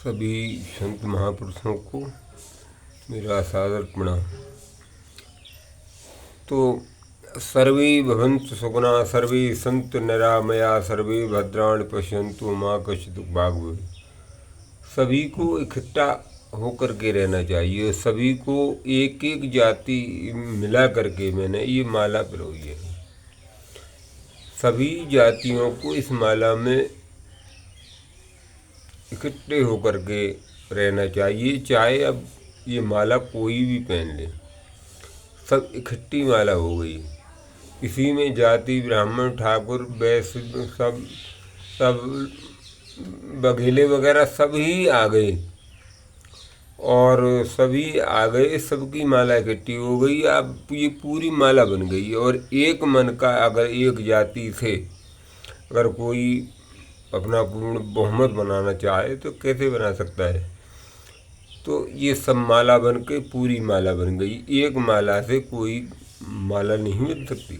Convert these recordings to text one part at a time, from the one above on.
सभी संत महापुरुषों को मेरा सादर प्रणाम। तो सर्वे भवन्तु सुखिनः, सर्वे सन्तु निरामया, सर्वे भद्राणि पश्यन्तु मा कश्चित् दुःख भाग् भवेत्। सभी को इकट्ठा होकर के रहना चाहिए। सभी को एक एक जाति मिला करके मैंने ये माला पिरोई है। सभी जातियों को इस माला में इकट्ठे होकर के रहना चाहिए। चाहे अब ये माला कोई भी पहन ले, सब इकट्ठी माला हो गई। इसी में जाति, ब्राह्मण, ठाकुर, वैश्य, सब सब बघेले वगैरह सभी आ गए और सभी आ गए, सबकी माला इकट्ठी हो गई। अब ये पूरी माला बन गई। और एक मन का अगर एक जाति से अगर कोई अपना पूर्ण बहुमत बनाना चाहे तो कैसे बना सकता है। तो ये सब माला बन के पूरी माला बन गई। एक माला से कोई माला नहीं बन सकती।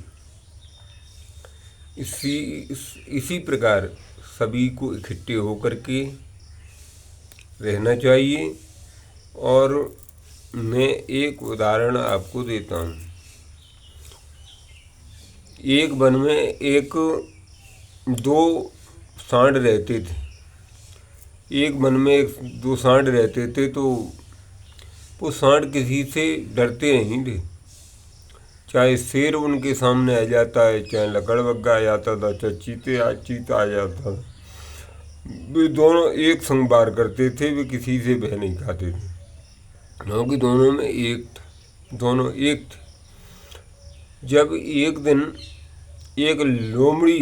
इसी प्रकार सभी को इकट्ठे होकर के रहना चाहिए। और मैं एक उदाहरण आपको देता हूँ। एक वन में एक दो सांड रहते थे। एक वन में एक दो सांड रहते थे। तो वो सांड किसी से डरते नहीं थे। चाहे शेर उनके सामने आ जाता है, चाहे लकड़बग्गा आ जाता था, चाहे चीता आ जाता था, वे दोनों एक संग वार करते थे। वे किसी से भय नहीं खाते थे, क्योंकि दोनों एक थे। जब एक दिन एक लोमड़ी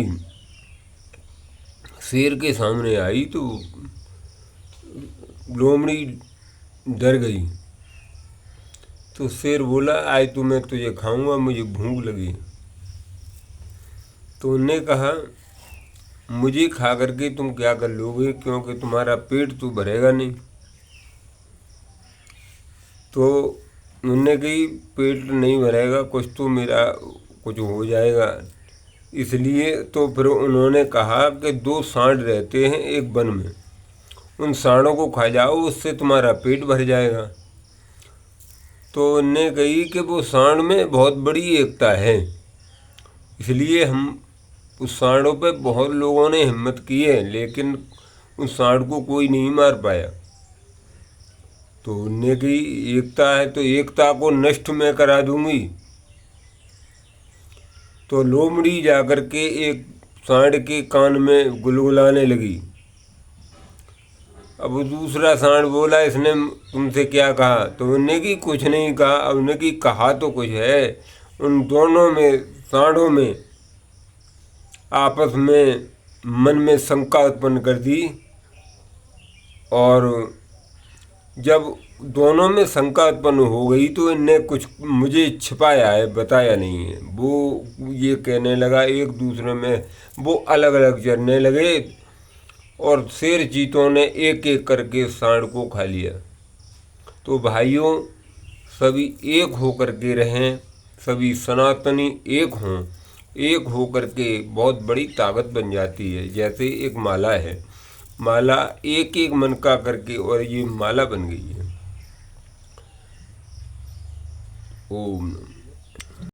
शेर के सामने आई तो लोमड़ी डर गई। तो शेर बोला, आज तो मैं तुझे खाऊंगा, मुझे भूख लगी। तो उन्होंने कहा, मुझे खा करके तुम क्या कर लोगे, क्योंकि तुम्हारा पेट तो भरेगा नहीं। तो उन्होंने कही, पेट नहीं भरेगा, कुछ तो मेरा कुछ हो जाएगा। इसलिए तो फिर उन्होंने कहा कि दो सांड रहते हैं एक वन में, उन सांडों को खा जाओ, उससे तुम्हारा पेट भर जाएगा। तो उन्होंने कही कि वो सांड में बहुत बड़ी एकता है, इसलिए हम उस सांडों पे बहुत लोगों ने हिम्मत की है, लेकिन उस सांड को कोई नहीं मार पाया। तो उन्होंने कही, एकता है तो एकता को नष्ट मैं करा दूंगी। तो लोमड़ी जाकर के एक सांड के कान में गुलगुलाने लगी। अब वो दूसरा सांड बोला, इसने तुमसे क्या कहा। तो उन्होंने की कुछ नहीं कहा। अब उन्होंने की कहा तो कुछ है। उन दोनों में सांडों में आपस में मन में शंका उत्पन्न कर दी। और जब दोनों में शंका उत्पन्न हो गई तो इनने कुछ मुझे छिपाया है, बताया नहीं है। वो ये कहने लगा एक दूसरे में, वो अलग अलग चरने लगे और शेर चीतों ने एक एक करके सांड को खा लिया। तो भाइयों, सभी एक होकर के रहें, सभी सनातनी एक हों। एक होकर के बहुत बड़ी ताकत बन जाती है। जैसे एक माला है, माला एक एक मन का करके, और ये माला बन गई है। ओम।